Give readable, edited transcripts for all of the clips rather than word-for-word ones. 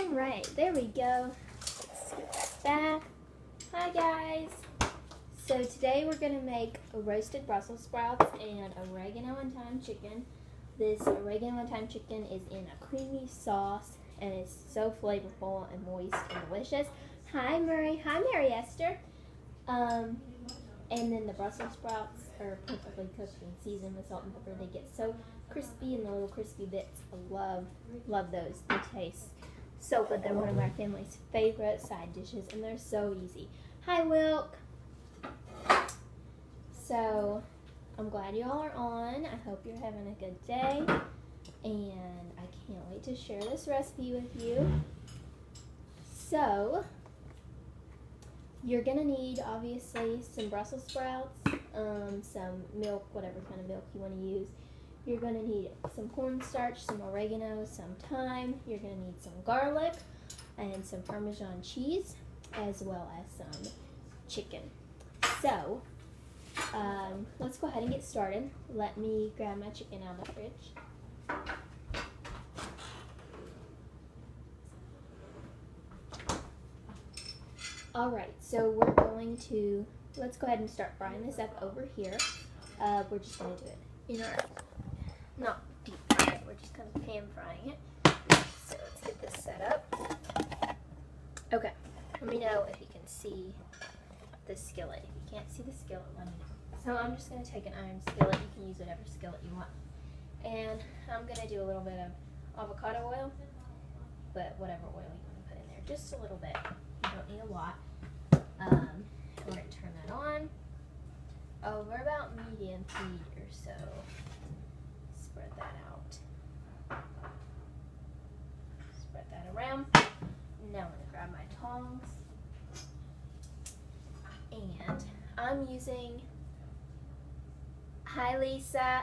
Alright, there we go. Let's get back. Hi guys. So today we're going to make roasted Brussels sprouts and oregano and thyme chicken. This oregano and thyme chicken is in a creamy sauce and it's so flavorful and moist and delicious. Hi Murray. Hi Mary Esther. And then the Brussels sprouts are perfectly cooked and seasoned with salt and pepper. They get so crispy and the little crispy bits. I love those. They taste so good. They're one of my family's favorite side dishes and they're so easy. Hi Wilk. So I'm glad you all are on. I hope you're having a good day and I can't wait to share this recipe with you. So you're gonna need obviously some Brussels sprouts, some milk, whatever kind of milk you want to use. You're gonna need some cornstarch, some oregano, some thyme. You're gonna need some garlic and some Parmesan cheese, as well as some chicken. So let's go ahead and get started. Let me grab my chicken out of the fridge. Alright, so we're going to, let's go ahead and start frying this up over here. We're just going to do it in our, not deep fry it, we're just kind of pan frying it. So let's get this set up. Okay, let me know if you can see the skillet. If you can't see the skillet, let me know. So I'm just going to take an iron skillet. You can use whatever skillet you want. And I'm going to do a little bit of avocado oil, but whatever oil you want to put in there, just a little bit. You don't need a lot. We're going to turn that on over about medium heat or so. Spread that out. Spread that around. Now I'm going to grab my tongs. And I'm using, hi Lisa,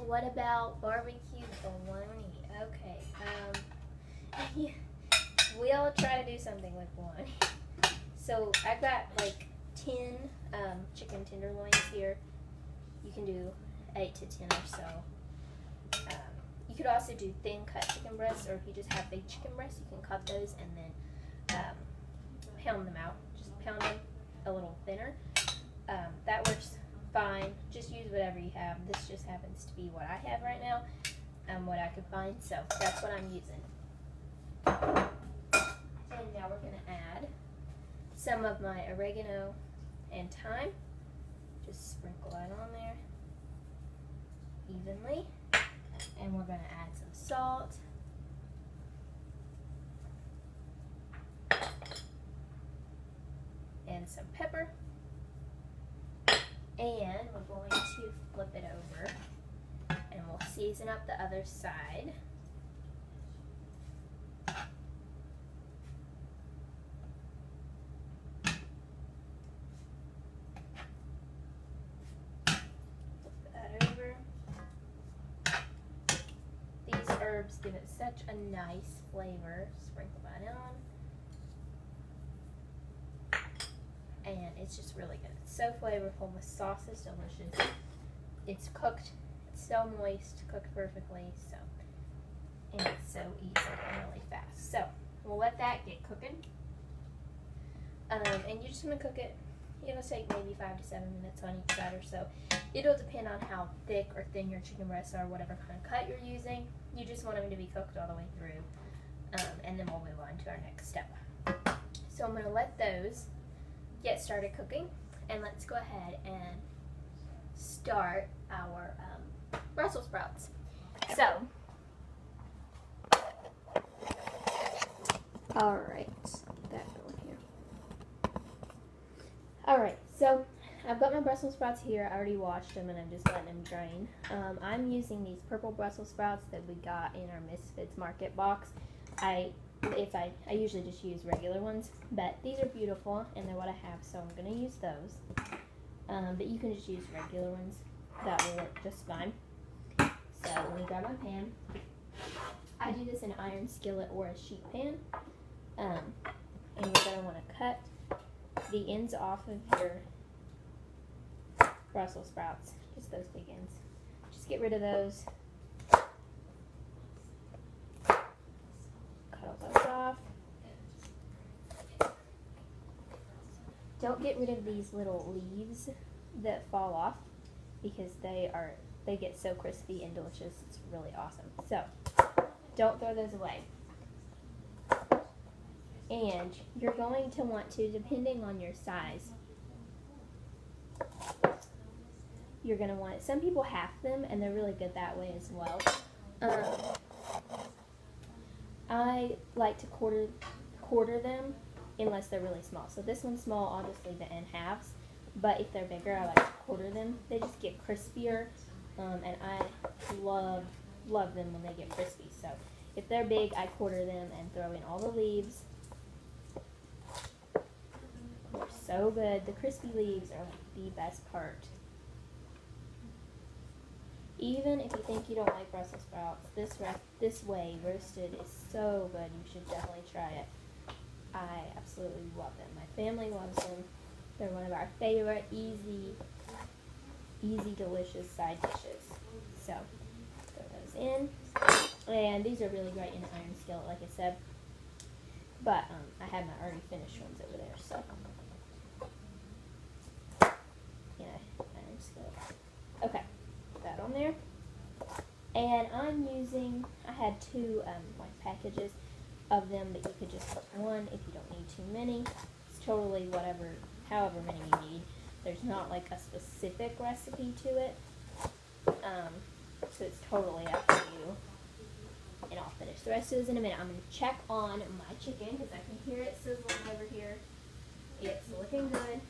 what about barbecue bologna? Okay, we'll try to do something with bologna. So I've got like 10 chicken tenderloins here. You can do 8 to 10 or so. You could also do thin cut chicken breasts, or if you just have big chicken breasts, you can cut those and then pound them out. Just pound them a little thinner. That works fine. Just use whatever you have. This just happens to be what I have right now, what I could find, so that's what I'm using. And now we're going to add some of my oregano and thyme. Just sprinkle that on there evenly. And we're going to add some salt. And some pepper. And we're going to flip it over. And we'll season up the other side. Herbs give it such a nice flavor. Sprinkle that on. And it's just really good. It's so flavorful. The sauce is delicious. It's cooked. It's so moist. Cooked perfectly. So, and it's so easy and really fast. So we'll let that get cooking. And you're just going to cook it. It'll take maybe 5 to 7 minutes on each side or so. It'll depend on how thick or thin your chicken breasts are, whatever kind of cut you're using. You just want them to be cooked all the way through. And then we'll move on to our next step. So I'm going to let those get started cooking. And let's go ahead and start our Brussels sprouts. So, alright, that going here. Alright, so I've got my Brussels sprouts here. I already washed them and I'm just letting them drain. I'm using these purple Brussels sprouts that we got in our Misfits Market box. I usually just use regular ones, but these are beautiful and they're what I have, so I'm going to use those. But you can just use regular ones. That will work just fine. So let me grab my pan. I do this in an iron skillet or a sheet pan. And you're going to want to cut the ends off of your Brussels sprouts, just those big ends. Just get rid of those. Cut all those off. don't get rid of these little leaves that fall off because they get so crispy and delicious. It's really awesome. So don't throw those away. And you're going to want to, depending on your size, you're going to want, some people half them and they're really good that way as well. I like to quarter them unless they're really small. So this one's small, I'll just leave it in halves. But if they're bigger, I like to quarter them. They just get crispier, and I love them when they get crispy. So if they're big, I quarter them and throw in all the leaves. They're so good. The crispy leaves are like the best part. Even if you think you don't like Brussels sprouts, this way roasted is so good. You should definitely try it. I absolutely love them. My family loves them. They're one of our favorite easy, delicious side dishes. So throw those in. And these are really great in an iron skillet, like I said. But I have my already finished ones over there. So iron skillet. Okay. That on there, and I had two like packages of them, but you could just put one if you don't need too many. It's totally however many you need. There's not like a specific recipe to it, so it's totally up to you. And I'll finish the rest of those in a minute. I'm going to check on my chicken because I can hear it sizzling over here. It's looking good.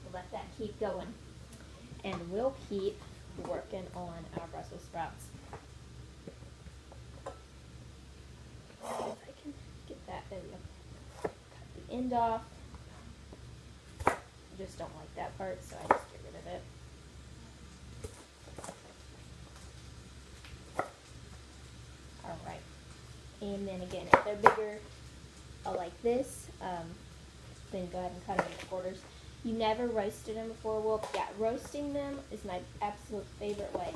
We'll let that keep going, and we'll keep working on our Brussels sprouts. See if I can get that. There we go. Cut the end off. I just don't like that part, so I just get rid of it. Alright. And then again, if they're bigger, like this, then go ahead and cut them into quarters. You never roasted them before? Well, yeah, roasting them is my absolute favorite way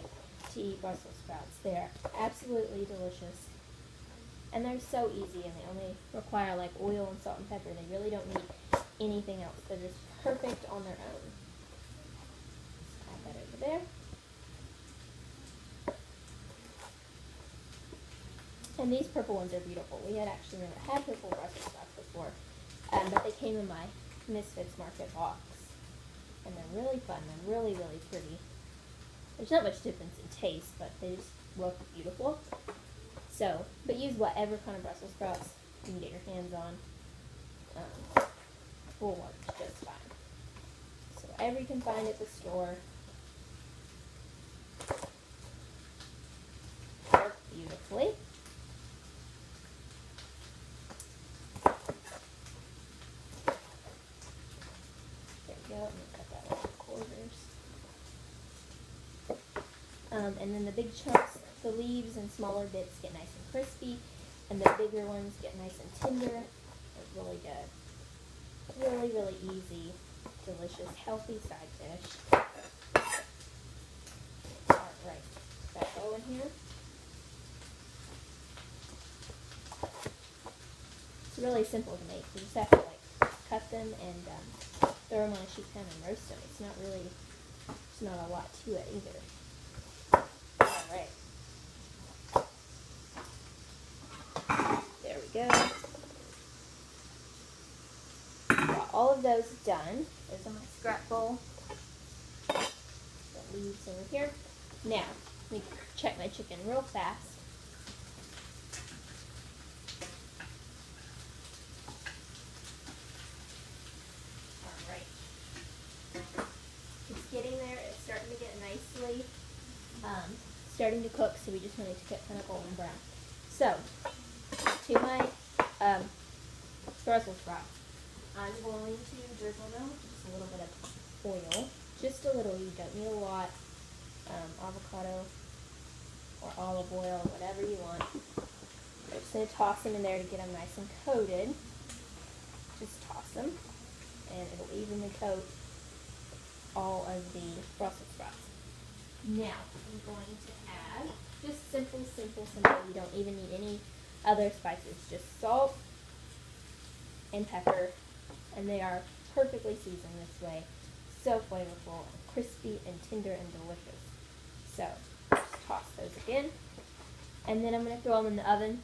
to eat Brussels sprouts. They're absolutely delicious. And they're so easy, and they only require like oil and salt and pepper. They really don't need anything else. They're just perfect on their own. Add that over there. And these purple ones are beautiful. We had actually never had purple Brussels sprouts before, but they came in my Misfits Market box, and they're really fun. They're really, really pretty. There's not much difference in taste, but they just look beautiful. So, but use whatever kind of Brussels sprouts you can get your hands on. Will work just fine. So whatever you can find at the store, work beautifully. There we go. I'm going to cut that into quarters. And then the big chunks, the leaves and smaller bits get nice and crispy, and the bigger ones get nice and tender. They're really good. Really, really easy, delicious, healthy side dish. Alright, that go in here. It's really simple to make. You just have to cut them and throw them on a sheet pan and roast them. It's not a lot to it either. Alright. There we go. Got all of those done. There's on my scrap bowl. The leaves over here. Now, let me check my chicken real fast. Getting there, it's starting to get nicely starting to cook, so we just want it to get kind of golden brown. So, to my Brussels sprouts, I'm going to drizzle them with just a little bit of oil. Just a little, you don't need a lot. Avocado or olive oil, whatever you want. I'm just going to toss them in there to get them nice and coated. Just toss them, and it'll evenly coat all of the Brussels sprouts. Now, I'm going to add just simple. You don't even need any other spices. Just salt and pepper, and they are perfectly seasoned this way. So flavorful, crispy and tender and delicious. So just toss those again. And then I'm going to throw them in the oven.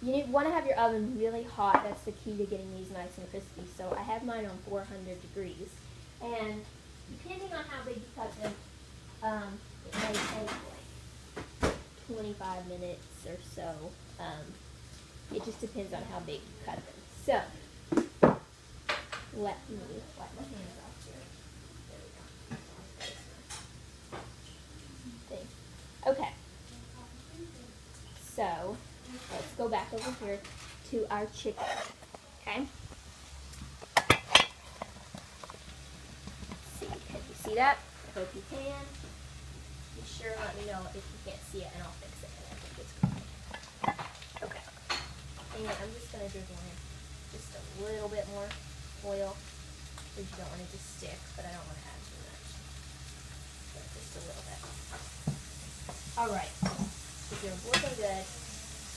You want to have your oven really hot. That's the key to getting these nice and crispy. So I have mine on 400 degrees. And depending on how big you cut them, it may take like 25 minutes or so. It just depends on how big you cut them. So, let me wipe my hands off here. There we go. Okay. So, let's go back over here to our chicken. Okay? See, can you see that? I hope you can. Be sure and let me know if you can't see it and I'll fix it. I think it's good. Okay. And I'm just going to drizzle in just a little bit more oil because you don't want it to stick, but I don't want to add too much. So just a little bit. Alright. So they're looking good.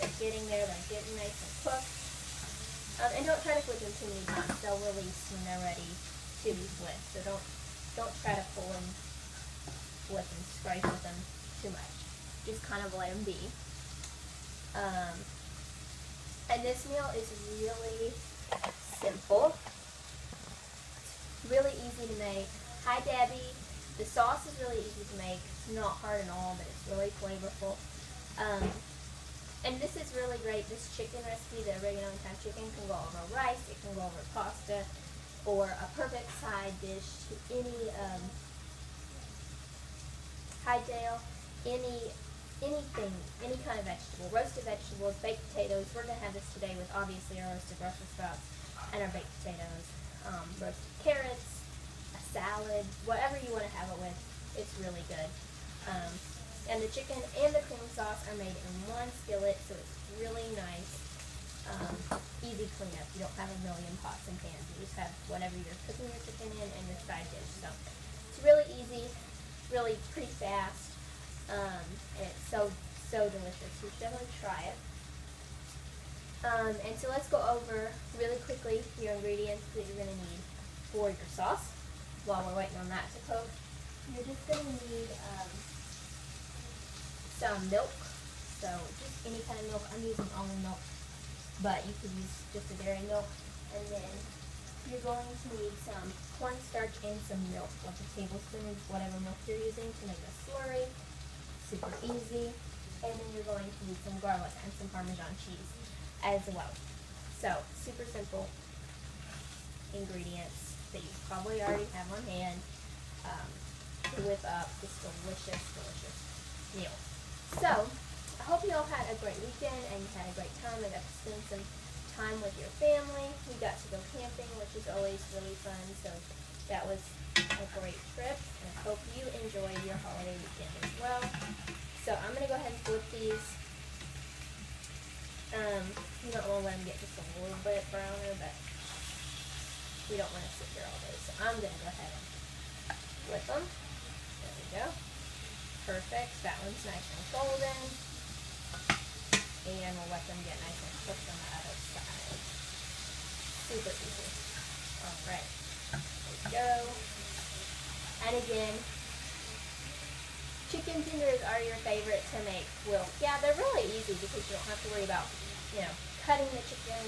They're getting there. They're getting nice and cooked. And don't try to flip them too many times. They'll release when they're ready to be flipped. So don't try to pull and flip and scrape with them too much. Just kind of let them be. And this meal is really simple. It's really easy to make. Hi, Debbie. The sauce is really easy to make. It's not hard at all, but it's really flavorful. And this is really great. This chicken recipe, the oregano and thyme chicken, can go over rice. It can go over pasta, or a perfect side dish to any hightail, anything, any kind of vegetable. Roasted vegetables, baked potatoes. We're going to have this today with obviously our roasted Brussels sprouts and our baked potatoes. Roasted carrots, a salad, whatever you want to have it with. It's really good. And the chicken and the cream sauce are made in one skillet, so it's really nice. Easy cleanup. You don't have a million pots and pans. You just have whatever you're cooking your chicken in and your side dish. So it's really easy, really pretty fast, and it's so delicious. You should definitely try it. And so let's go over really quickly your ingredients that you're going to need for your sauce while we're waiting on that to cook. You're just going to need some milk, so just any kind of milk. I'm using almond milk, but you could use just a dairy milk. And then you're going to need some cornstarch and some milk, like a tablespoon of whatever milk you're using to make a slurry. Super easy. And then you're going to need some garlic and some Parmesan cheese as well. So super simple ingredients that you probably already have on hand to whip up this delicious meal. So, I hope you all had a great weekend and you had a great time. I got to spend some time with your family. We got to go camping, which is always really fun. So, that was a great trip. And I hope you enjoyed your holiday weekend as well. So, I'm going to go ahead and flip these. You don't want to let them get just a little bit browner, but we don't want to sit here all day. So, I'm going to go ahead and flip them. There we go. Perfect. That one's nice and golden. And we'll let them get nice and cooked on the other side. Super easy. Alright. There we go. And again, chicken tenders are your favorite to make. Well, yeah, they're really easy because you don't have to worry about, cutting the chicken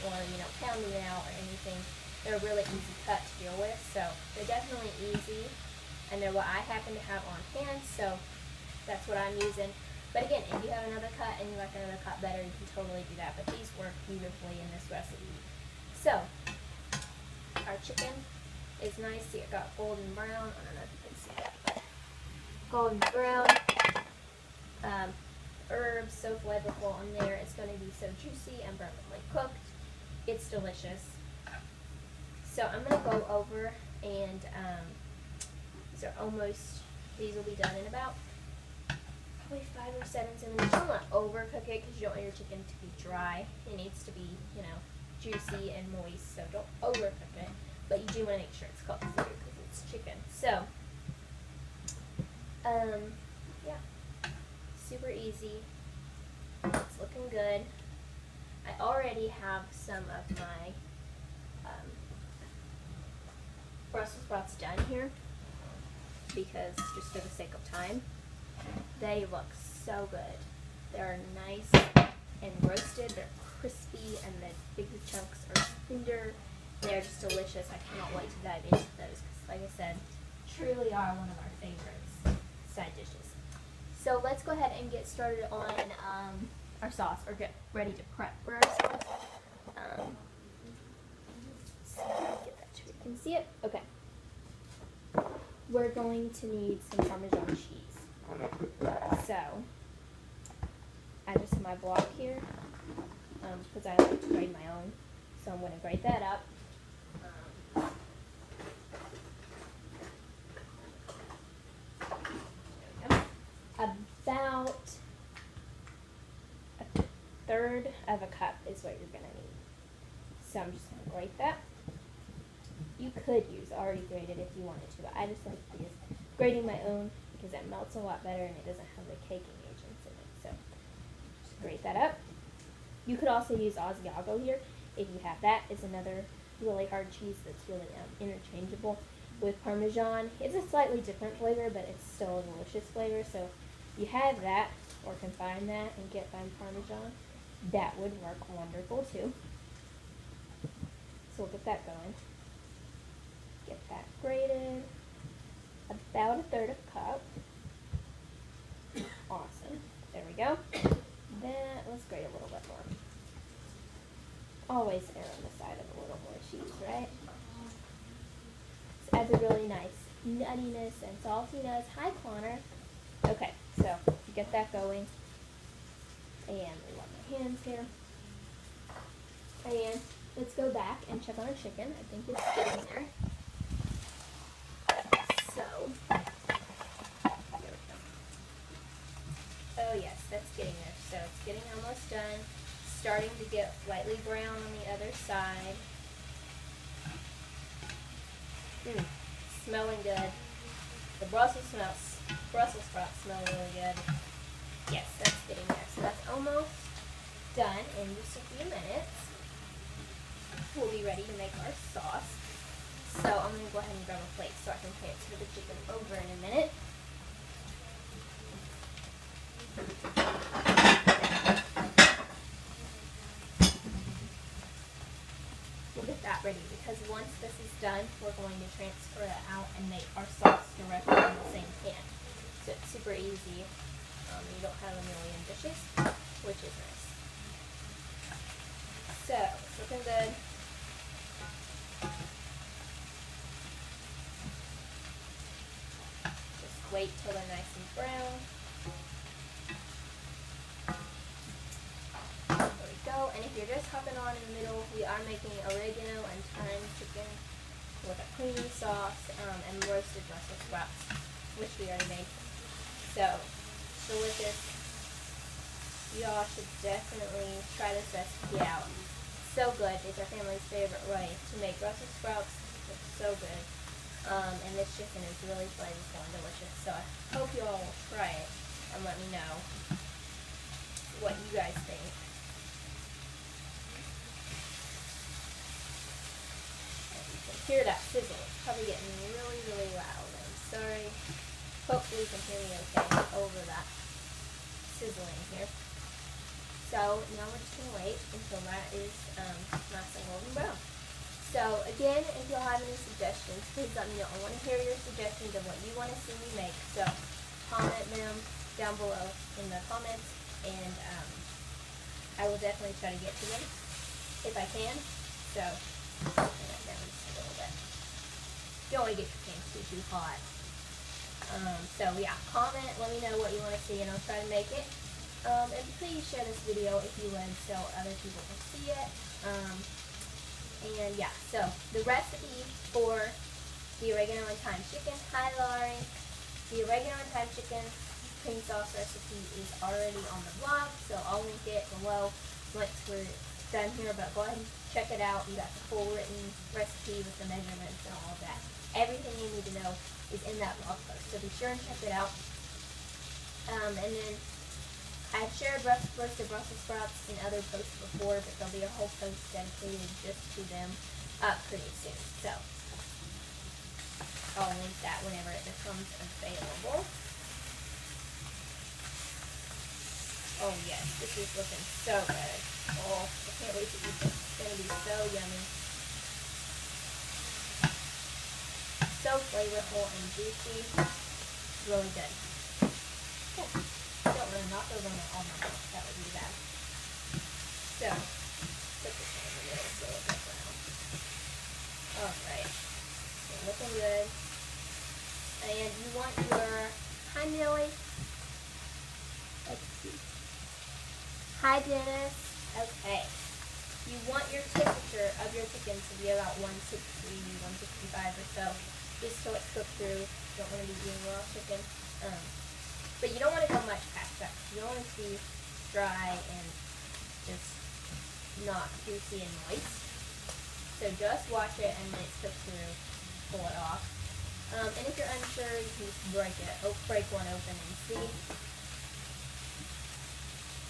or, pounding it out or anything. They're a really easy cut to deal with. So they're definitely easy. And they're what I happen to have on hand, so that's what I'm using. But again, if you have another cut and you like another cut better, you can totally do that. But these work beautifully in this recipe. So, our chicken is nice. See, it got golden brown. I don't know if you can see that, but golden brown. Herbs, so flavorful on there. It's going to be so juicy and perfectly cooked. It's delicious. So, I'm going to go over and these will be done in about probably 5 or 7 minutes. You don't want to overcook it because you don't want your chicken to be dry. It needs to be, juicy and moist, so don't overcook it. But you do want to make sure it's cooked through because it's chicken. So, yeah, super easy. It's looking good. I already have some of my Brussels sprouts done here because just for the sake of time. They look so good. They're nice and roasted. They're crispy and the big chunks are tender. They're just delicious. I cannot wait to dive into those because, like I said, truly are one of our favorites side dishes. So let's go ahead and get started on our sauce, or get ready to prep for our sauce. So get that so you can see it. Okay. We're going to need some Parmesan cheese. So I just have my block here because I like to grate my own. So I'm going to grate that up. About a third of a cup is what you're going to need. So I'm just going to grate that. You could use already grated if you wanted to, but I just like to use grating my own because it melts a lot better and it doesn't have the caking agents in it. So just grate that up. You could also use Asiago here if you have that. It's another really hard cheese that's really interchangeable with Parmesan. It's a slightly different flavor, but it's still a delicious flavor. So if you have that or can find that and get fine Parmesan, that would work wonderful too. So we'll get that going. Get that grated. About a third of a cup. Awesome. There we go. Then let's grate a little bit more. Always err on the side of a little more cheese, right? This adds a really nice nuttiness and saltiness. Hi, Connor. Okay, so get that going. And we want my hands here. And let's go back and check on our chicken. I think it's getting there. So, there we go. Oh yes, that's getting there. So it's getting almost done. Starting to get lightly brown on the other side. Smelling good. The Brussels sprouts smell really good. Yes, that's getting there. So that's almost done in just a few minutes. We'll be ready to make our sauce. So I'm going to go ahead and grab a plate so I can transfer the chicken over in a minute. We'll get that ready because once this is done, we're going to transfer it out and make our sauce directly in the same pan. So it's super easy. You don't have a million dishes, which is nice. So it's looking good. Just wait till they're nice and brown. There we go. And if you're just hopping on in the middle, we are making oregano and thyme chicken with a creamy sauce and roasted Brussels sprouts, which we already made. So delicious. Y'all should definitely try this recipe out. So good. It's our family's favorite way to make Brussels sprouts. It's so good. And this chicken is really flavorful and delicious. So I hope you all will try it and let me know what you guys think. You can hear that sizzle. It's probably getting really, really loud. I'm sorry. Hopefully you can hear me okay over that sizzling here. So now we're just going to wait until that is nice and golden brown. So again, if y'all have any suggestions, please let me know. I want to hear your suggestions of what you want to see me make. So comment them down below in the comments, and I will definitely try to get to them if I can. So turn that down just a little bit. You don't want to get your pan too hot. So yeah, comment, let me know what you want to see, and I'll try to make it. And please share this video if you would, so other people can see it. And yeah, so the recipe for the oregano and thyme chicken. Hi, Laurie. The oregano and thyme chicken cream sauce recipe is already on the blog, so I'll link it below once we're done here. But go ahead and check it out. You got the full written recipe with the measurements and all of that. Everything you need to know is in that blog post, so be sure and check it out. And then I've shared roasted Brussels sprouts in other posts before, but there'll be a whole post dedicated just to them pretty soon. So I'll link that whenever it becomes available. Oh yes, this is looking so good. Oh, I can't wait to eat this. It's going to be so yummy. So flavorful and juicy. Really good. Oh, don't want to knock over my almond. That would be bad. So, put this one in the middle so it gets brown. Alright. So looking good. And you want your, hi Millie. Let's see. Hi Dennis. Okay. You want your temperature of your chicken to be about 160, 165 or so, just so it's cooked through. You don't want to be eating raw chicken. But you don't want to go much past that. You don't want it to be dry and just not juicy and moist. So just watch it, and when it's cooked through, pull it off. And if you're unsure, you can just break one open and see.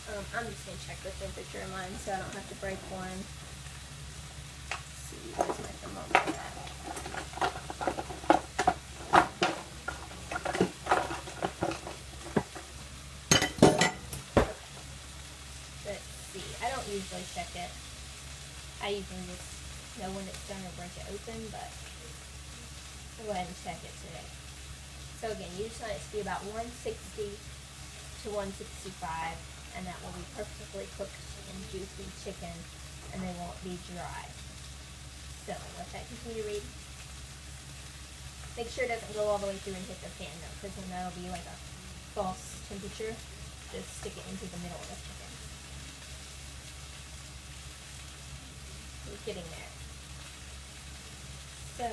I'm just going to check the temperature of mine so I don't have to break one. Let's see, where's my thermometer at? Let's see, I don't usually check it. I usually just know when it's done or break it open, but I'll go ahead and check it today. So again, you just want it to be about 160 to 165. And that will be perfectly cooked and juicy chicken, and they won't be dry. So let that continue to read. Make sure it doesn't go all the way through and hit the pan though, because then that'll be like a false temperature. Just stick it into the middle of the chicken. We're getting there. So,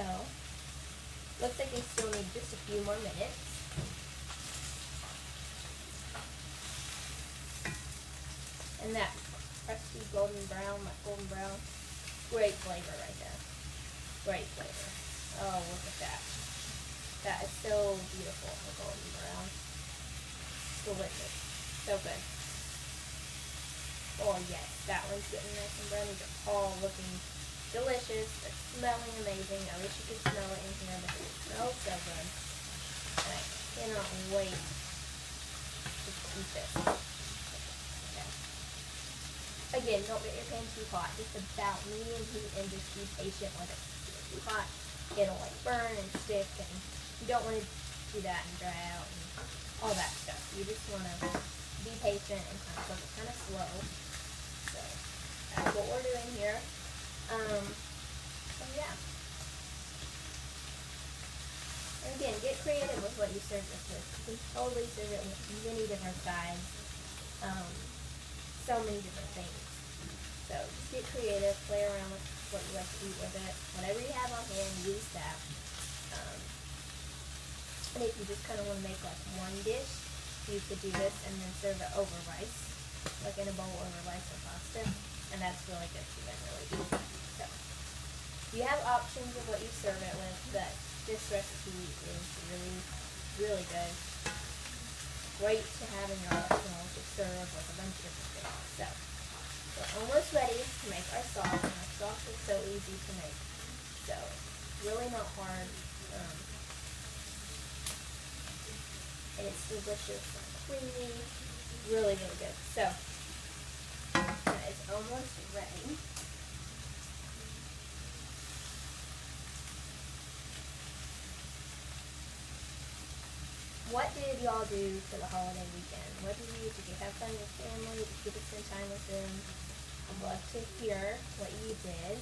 looks like we still need just a few more minutes. And that crusty golden brown, great flavor right there. Great flavor. Oh, look at that. That is so beautiful, the golden brown. Delicious. So good. Oh yes, that one's getting nice and brown. These are all looking delicious. They're smelling amazing. I wish you could smell it in here, but it smells so good. And I cannot wait to eat this. Again, don't get your pan too hot. Just about medium heat, and just be patient with it. If it's too hot, it'll like burn and stick, and you don't want to do that and dry out and all that stuff. You just want to be patient and kind of cook it kind of slow. So that's what we're doing here. So yeah. And again, get creative with what you serve this with. You can totally serve it with many different sides. So many different things. So just get creative, play around with what you like to eat with it. Whatever you have on hand, use that. And if you just kind of want to make like one dish, you could do this and then serve it over rice, like in a bowl over rice or pasta, and that's really good too and really easy. So you have options of what you serve it with, but this recipe is really, really good. Great to have in your arsenal to serve with a bunch of different things. So, we're almost ready to make our sauce, and our sauce is so easy to make. So, really not hard. And it's delicious and creamy. Really, really good. So, that is almost ready. What did y'all do for the holiday weekend? What did you have fun with family? Did you get to spend time with them? I'd love to hear what you did.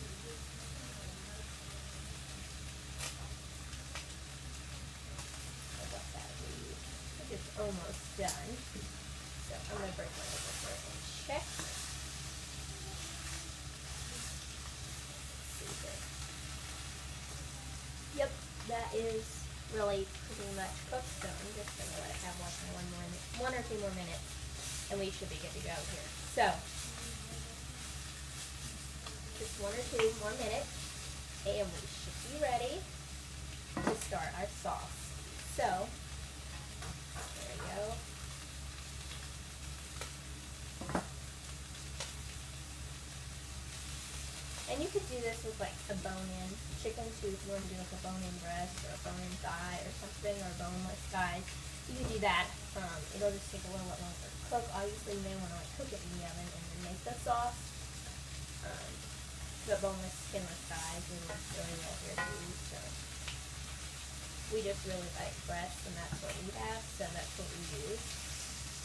I'll let that read. I think it's almost done. So I'm going to break one over here and check. Let's see here. Yep, that is really pretty much cooked, so I'm just going to let it have like one or two more minutes, and we should be good to go here. So, just 1 or 2 more minutes, and we should be ready to start our sauce. So, there we go. And you could do this with like a bone-in chicken too, if you want to do like a bone-in breast or a bone-in thigh or something, or boneless thighs. You can do that. It'll just take a little bit longer to cook. Obviously, you may want to like cook it in the oven and then make the sauce. But boneless, skinless thighs we work really well here too. So we just really like breasts, and that's what we have, so that's what we use.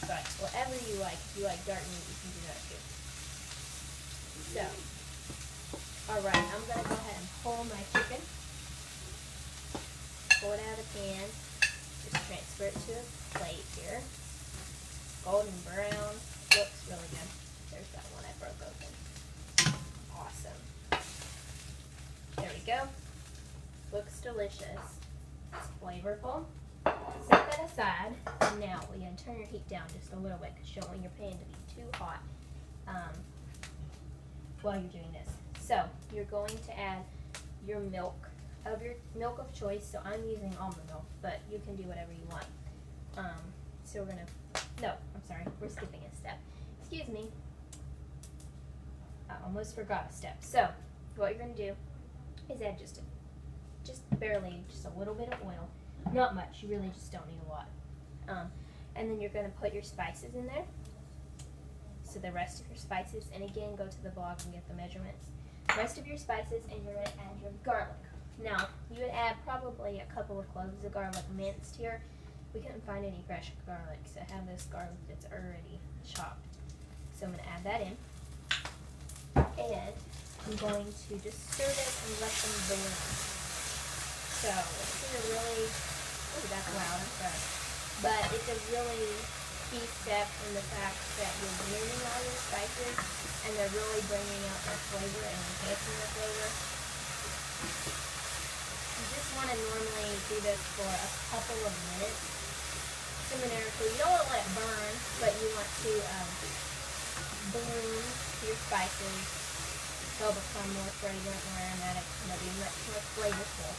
But whatever you like, if you like dark meat, you can do that too. So, alright, I'm going to go ahead and pull my chicken, pull it out of the pan, just transfer it to a plate here. Golden brown, looks really good. There's that one I broke open. Awesome. There we go. Looks delicious. It's flavorful. Set that aside. And now we're going to turn your heat down just a little bit because you don't want your pan to be too hot while you're doing this. So you're going to add your milk of choice. So I'm using almond milk, but you can do whatever you want. So we're we're skipping a step. Excuse me. I almost forgot a step. So what you're going to do is add just a little bit of oil. Not much. You really just don't need a lot. And then you're going to put your spices in there. So the rest of your spices, and again, go to the blog and get the measurements. Rest of your spices, and you're going to add your garlic. Now, you would add probably a couple of cloves of garlic minced here. We couldn't find any fresh garlic, so I have this garlic that's already chopped. So I'm going to add that in. And I'm going to just stir this and let them bloom. So it's a really, that's loud, I'm sorry. But it's a really key step in the fact that you're blending all your spices and they're really bringing out their flavor and enhancing the flavor. You just want to normally do this for a couple of minutes similarly. You don't want to let it burn, but you want to bloom your spices. They'll become more fragrant, more aromatic, and they'll be much more flavorful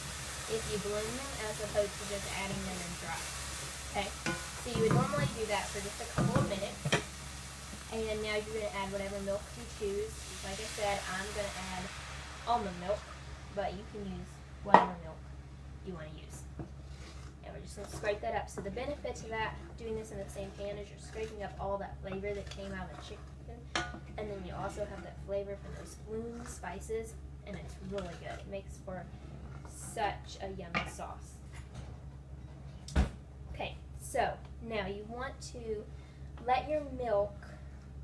if you bloom them as opposed to just adding them in dry. Okay? So you would normally do that for just a couple of minutes. And now you're going to add whatever milk you choose. Like I said, I'm going to add almond milk, but you can use whatever milk you want to use. And we're just going to scrape that up. So the benefit to that, doing this in the same pan, is you're scraping up all that flavor that came out of the chicken. And then you also have that flavor from those bloom spices, and it's really good. It makes for such a yummy sauce. Okay, so now you want to let your milk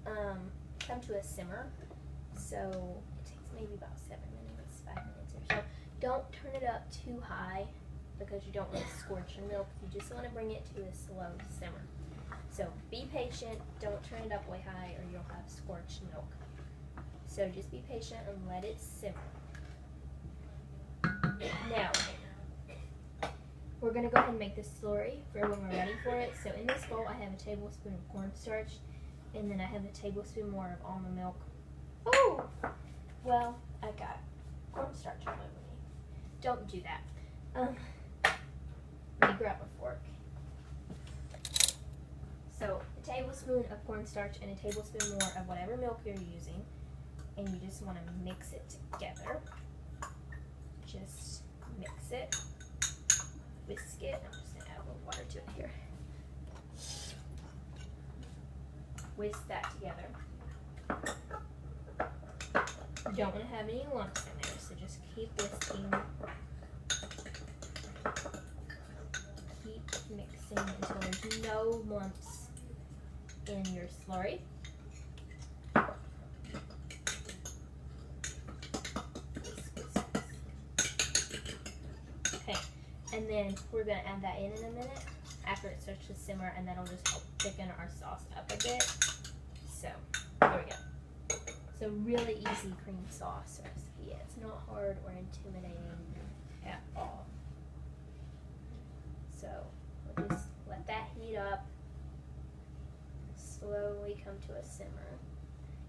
come to a simmer. So it takes maybe about 7 minutes, 5 minutes or so. Don't turn it up too high because you don't want to scorch your milk. You just want to bring it to a slow simmer. So be patient, don't turn it up way high or you'll have scorched milk. So just be patient and let it simmer. Now, we're going to go ahead and make this slurry for when we're ready for it. So in this bowl I have a tablespoon of cornstarch, and then I have a tablespoon more of almond milk. Oh! Well, I got cornstarch all over me. Don't do that. Let me grab a fork. So a tablespoon of cornstarch and a tablespoon more of whatever milk you're using, and you just want to mix it together. Just mix it, whisk it. I'm just going to add a little water to it here. Whisk that together. You don't want to have any lumps in there, so just keep whisking. Keep mixing until there's no lumps in your slurry. Okay, and then we're going to add that in a minute after it starts to simmer, and that'll just help thicken our sauce up a bit. So, there we go. So really easy cream sauce recipe. It's not hard or intimidating at all. So we'll just let that heat up, slowly come to a simmer.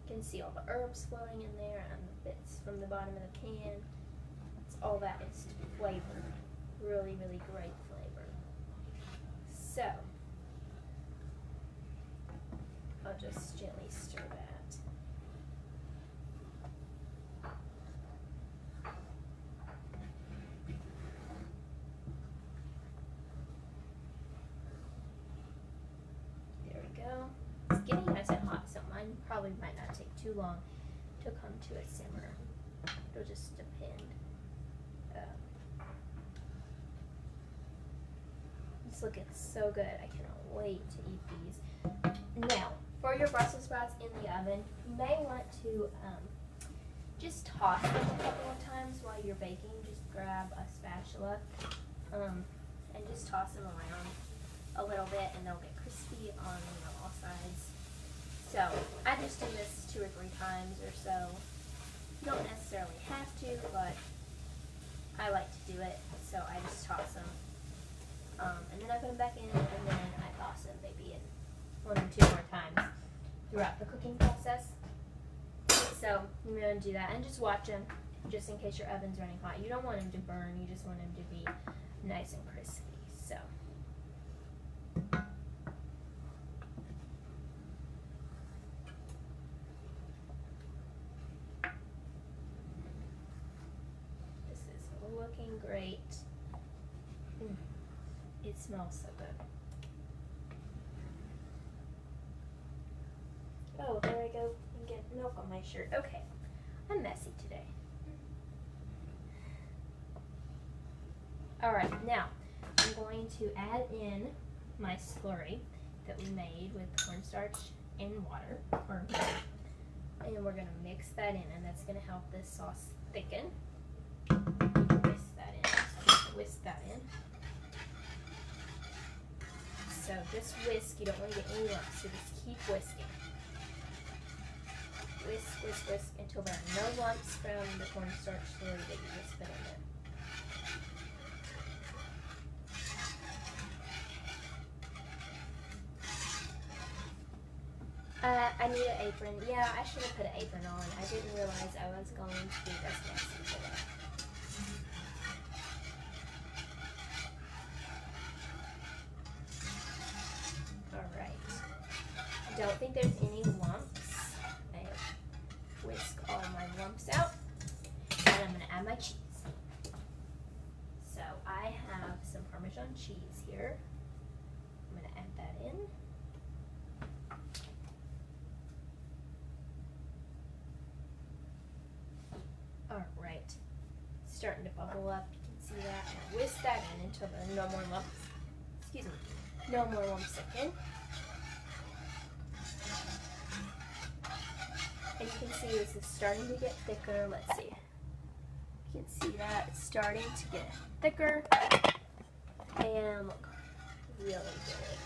You can see all the herbs flowing in there and the bits from the bottom of the pan. It's all that is to flavor. Really, really great flavor. So I'll just gently stir that. probably might not take too long to come to a simmer. It'll just depend. It's looking so good. I cannot wait to eat these. Now, for your Brussels sprouts in the oven, you may want to just toss them a couple of times while you're baking. Just grab a spatula and just toss them around a little bit, and they'll get crispy on all sides. So I just do this 2 or 3 times or so. You don't necessarily have to, but I like to do it, so I just toss them. And then I put them back in, and then I toss them maybe in 1 or 2 more times throughout the cooking process. So you want to do that, and just watch them, just in case your oven's running hot. You don't want them to burn, you just want them to be nice and crispy. So this is looking great. It smells so good. Oh, there I go and get milk on my shirt. Okay, I'm messy today. Alright, now I'm going to add in my slurry that we made with cornstarch and water. And we're going to mix that in, and that's going to help this sauce thicken. Whisk that in. Whisk that in. So just whisk, you don't want to get any lumps, so just keep whisking. Whisk, whisk, whisk until there are no lumps from the cornstarch slurry that you just put in there. I need an apron. Yeah, I should have put an apron on. I didn't realize I was going to be this messy today. I don't think there's any lumps. I whisk all my lumps out, and I'm going to add my cheese. So I have some Parmesan cheese here. I'm going to add that in. Alright, starting to bubble up. You can see that. And whisk that in until there are no more lumps. Excuse me, no more lumps again. And you can see this is starting to get thicker. Let's see. You can see that it's starting to get thicker and look really good.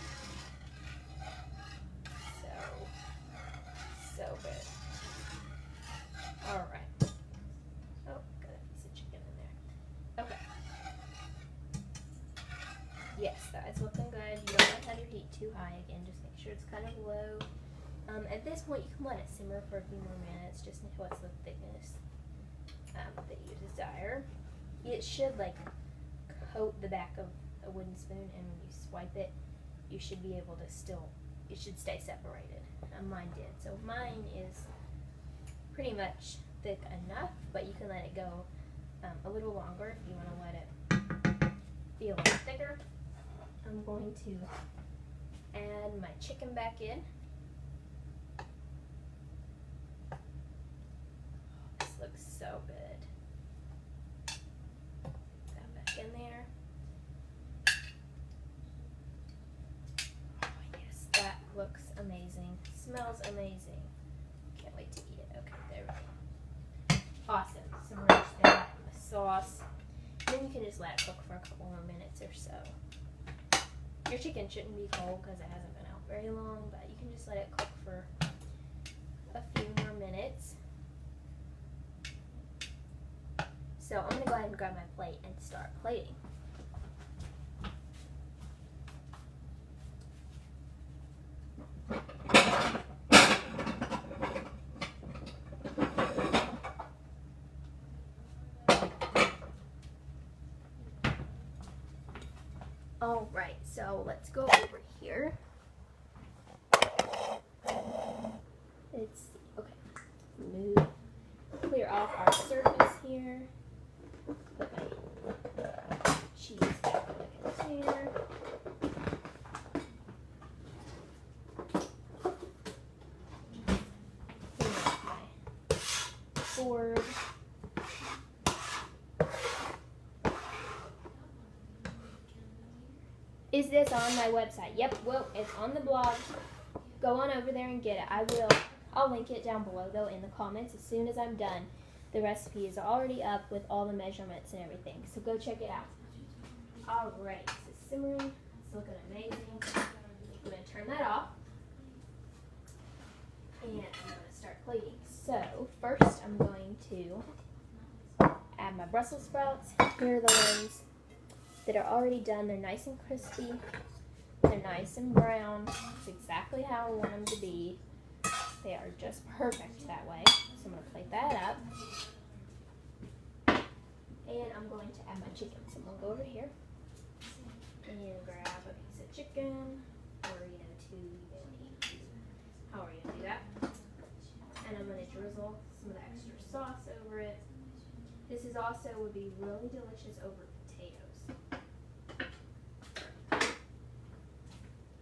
So good. Alright. Oh, got a piece of chicken in there. Okay. Yes, that is looking good. You don't want to have your heat too high again. Just make sure it's kind of low. At this point, you can let it simmer for a few more minutes just until it's the thickness that you desire. It should like coat the back of a wooden spoon, and when you swipe it, you should be able to it should stay separated. Mine did. So mine is pretty much thick enough, but you can let it go a little longer if you want to let it be a little thicker. I'm going to add my chicken back in. Looks so good. That back in there. Oh yes, that looks amazing. Smells amazing. Can't wait to eat it. Okay, there we go. Awesome. Submerge that in the sauce. And then you can just let it cook for a couple more minutes or so. Your chicken shouldn't be cold because it hasn't been out very long, but you can just let it cook for a few more minutes. So I'm going to go ahead and grab my plate and start plating. Alright, so let's go over here. Let's see. Okay. Clear off our surface here. Put my cheese back in the container. this on my website. Yep, well, it's on the blog. Go on over there and get it. I'll link it down below though in the comments as soon as I'm done. The recipe is already up with all the measurements and everything, so go check it out. Alright, so it's simmering. It's looking amazing. I'm going to turn that off. And I'm going to start plating. So, first I'm going to add my Brussels sprouts. Here are the ones that are already done. They're nice and crispy. They're nice and brown. It's exactly how I want them to be. They are just perfect that way. So I'm going to plate that up. And I'm going to add my chicken. So I'm going to go over here and grab a piece of chicken, or two, however you want to do that. And I'm going to drizzle some of the extra sauce over it. This is also would be really delicious over potatoes.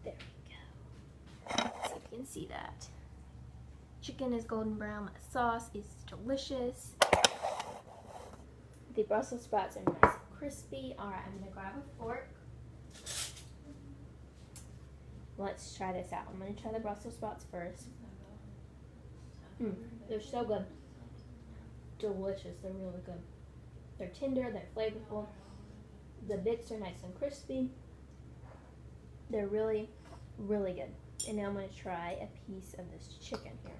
There we go. So you can see that. Chicken is golden brown. My sauce is delicious. The Brussels sprouts are nice and crispy. Alright, I'm going to grab a fork. Let's try this out. I'm going to try the Brussels sprouts first. They're so good. Delicious. They're really good. They're tender. They're flavorful. The bits are nice and crispy. They're really, really good. And now I'm going to try a piece of this chicken here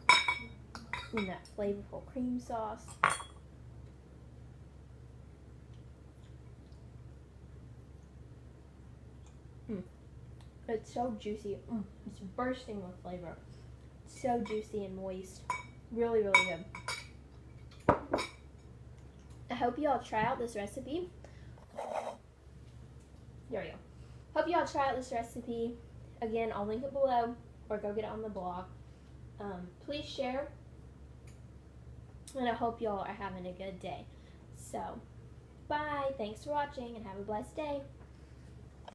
in that flavorful cream sauce. It's so juicy. It's bursting with flavor. It's so juicy and moist. Really, really good. I hope you all try out this recipe. There we go. Hope you all try out this recipe. Again, I'll link it below or go get it on the blog. Please share. And I hope you all are having a good day. So, bye. Thanks for watching and have a blessed day.